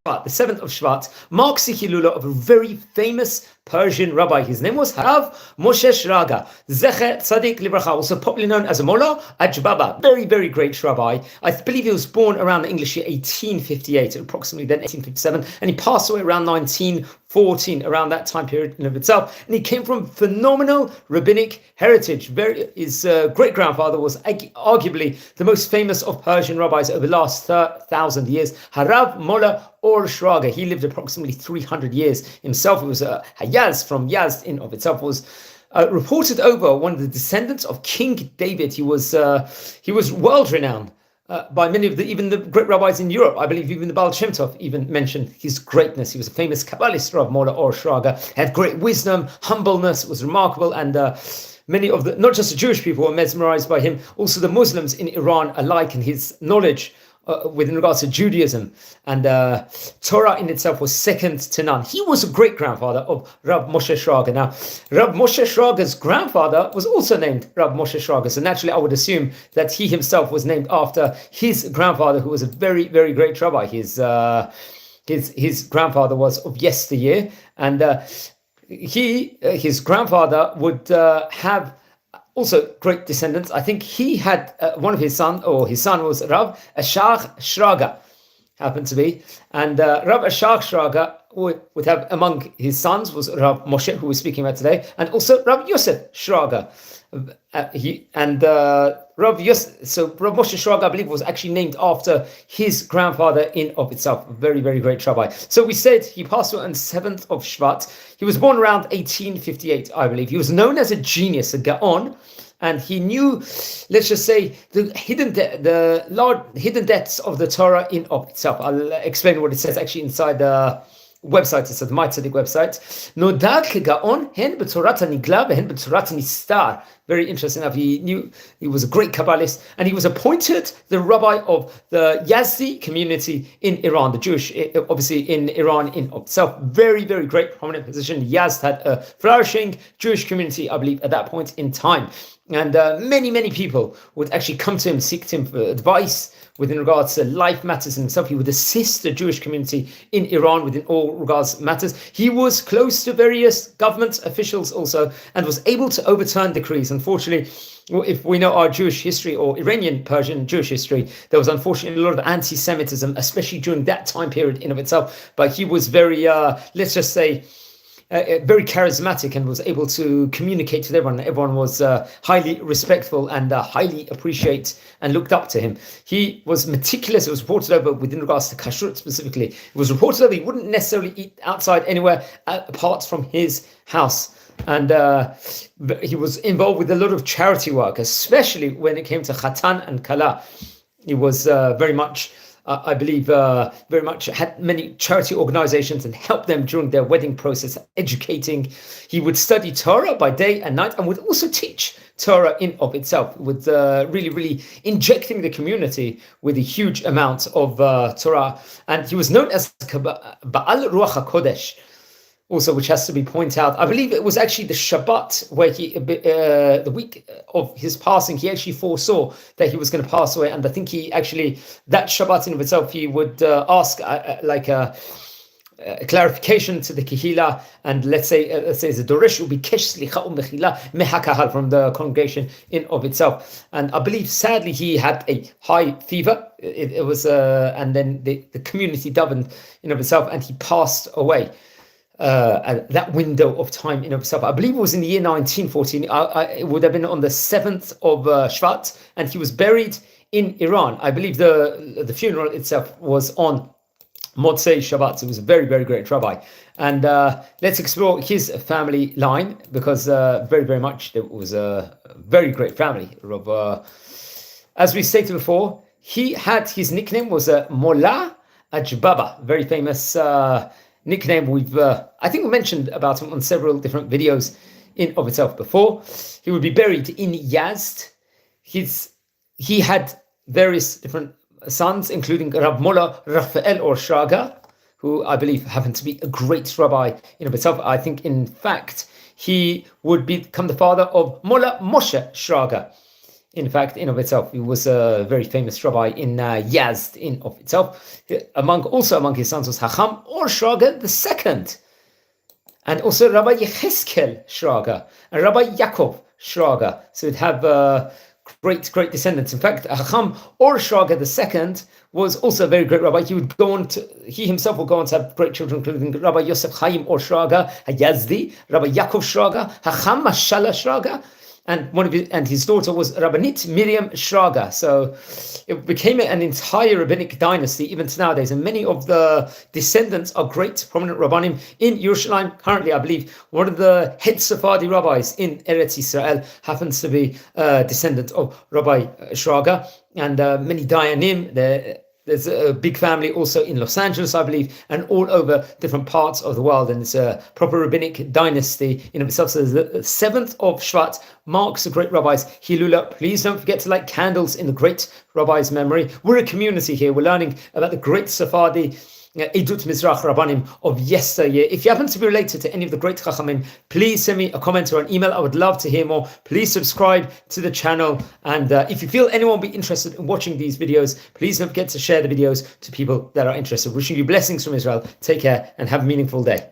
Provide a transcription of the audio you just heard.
the 7th of Shvat, marks the Hilula of a very famous Persian rabbi. His name was Rabbi Moshe Shraga Z'tl, also popularly known as Mollah Aghababa. Very, very great rabbi. I believe he was born around the English year 1858, approximately then 1857, and he passed away around 1914, around that time period in of itself. And he came from phenomenal rabbinic heritage. His great-grandfather was arguably the most famous of Persian rabbis over the last 1,000 years, Harav Mollah Shraga. He lived approximately 300 years himself. He was a Hayaz from Yazd in of itself, was reported over one of the descendants of King David. He was world renowned by many of even the great rabbis in Europe. I believe even the Baal Shem Tov even mentioned his greatness. He was a famous Kabbalist, Rav Mollah Shraga, had great wisdom, humbleness, was remarkable, and many of the, not just the Jewish people, were mesmerized by him, also the Muslims in Iran alike, and his knowledge with regards to Judaism and Torah in itself was second to none. He was a great-grandfather of Rabbi Moshe Shraga. Now, Rabbi Moshe Shraga's grandfather was also named Rabbi Moshe Shraga, so naturally I would assume that he himself was named after his grandfather, who was a very, very great rabbi. His grandfather was of yesteryear, and his grandfather would have also great descendants. I think he had one of his son was Rav Ashach Shraga, happened to be, and Rav Ashach Shraga would have among his sons was Rav Moshe, who we're speaking about today, and also Rav Yosef Shraga. Rav Moshe Shraga, I believe, was actually named after his grandfather in of itself. Very, very great rabbi. So we said he passed away on 7th of Shvat. He was born around 1858, I believe. He was known as a genius, a Gaon, and he knew, let's just say, the large hidden depths of the Torah in of itself. I'll explain what it says actually inside the website. It's at the My Tzaddik website. Nodad kegaon hen b'torat hanigla v'hen b'torat hanistar. Very interesting enough. He knew he was a great Kabbalist, and he was appointed the rabbi of the Yazdi community in Iran, the Jewish, obviously in Iran in itself. Very, very great prominent position. Yazd had a flourishing Jewish community, I believe, at that point in time. And many, many people would actually come to him, seek him for advice within regards to life matters in himself. He would assist the Jewish community in Iran within all regards matters. He was close to various government officials also, and was able to overturn decrees. Unfortunately, if we know our Jewish history or Iranian Persian Jewish history, there was unfortunately a lot of anti-Semitism, especially during that time period in of itself. But he was very, let's just say, very charismatic, and was able to communicate with everyone. Everyone was highly respectful and highly appreciate and looked up to him. He was meticulous. It was reported over within regards to kashrut specifically. It was reported over he wouldn't necessarily eat outside anywhere apart from his house. And he was involved with a lot of charity work, especially when it came to Khatan and Kala. He was very much, I believe, very much had many charity organizations and helped them during their wedding process, educating. He would study Torah by day and night, and would also teach Torah in of itself, with really, really injecting the community with a huge amount of Torah. And he was known as Ba'al Ruach HaKodesh, also, which has to be pointed out. I believe it was actually the Shabbat where he, the week of his passing, he actually foresaw that he was going to pass away. And I think he actually, that Shabbat in of itself, he would ask like a clarification to the kahila, and let's say the Doresh will be Kesh Slicha Umechila Mehakahal from the congregation in of itself. And I believe, sadly, he had a high fever. It was, and then the community davened in of itself, and he passed away. That window of time in itself, I believe it was in the year 1914. It would have been on the 7th of Shvat, and he was buried in Iran. I believe the funeral itself was on Motzei Shabbat. It was a very, very great rabbi. And let's explore his family line, because very, very much it was a very great family. As we stated before, he had his nickname was Mollah Aghababa, very famous nickname. I think we mentioned about him on several different videos in of itself before. He would be buried in Yazd. He had various different sons, including Rabbi Mollah Raphael or Shraga, who I believe happened to be a great rabbi in of itself. I think, in fact, he would become the father of Mollah Moshe Shraga in fact, in of itself. He was a very famous rabbi in Yazd in of itself. Also among his sons was Hacham or Shraga II. And also Rabbi Yecheskel Shraga and Rabbi Yaakov Shraga. So it'd have great descendants. In fact, Hacham or Shraga II was also a very great rabbi. He himself will go on to have great children, including Rabbi Yosef Chaim or Shraga Yazdi, Rabbi Yaakov Shraga, Hacham Mashallah Shraga, and his daughter was Rabbanit Miriam Shraga. So it became an entire rabbinic dynasty, even to nowadays. And many of the descendants are great, prominent rabbanim in Yerushalayim. Currently, I believe one of the head Sephardi rabbis in Eretz Yisrael happens to be a descendant of Rabbi Shraga, and many dayanim. There's a big family also in Los Angeles, I believe, and all over different parts of the world. And it's a proper rabbinic dynasty in itself. So the 7th of Shvat marks the great rabbis' Hilula. Please don't forget to light candles in the great rabbi's memory. We're a community here. We're learning about the great Sephardi Idut Mizrach Rabbanim of yesteryear. If you happen to be related to any of the great Chachamim, please send me a comment or an email. I would love to hear more. Please subscribe to the channel. And if you feel anyone will be interested in watching these videos, please don't forget to share the videos to people that are interested. Wishing you blessings from Israel. Take care and have a meaningful day.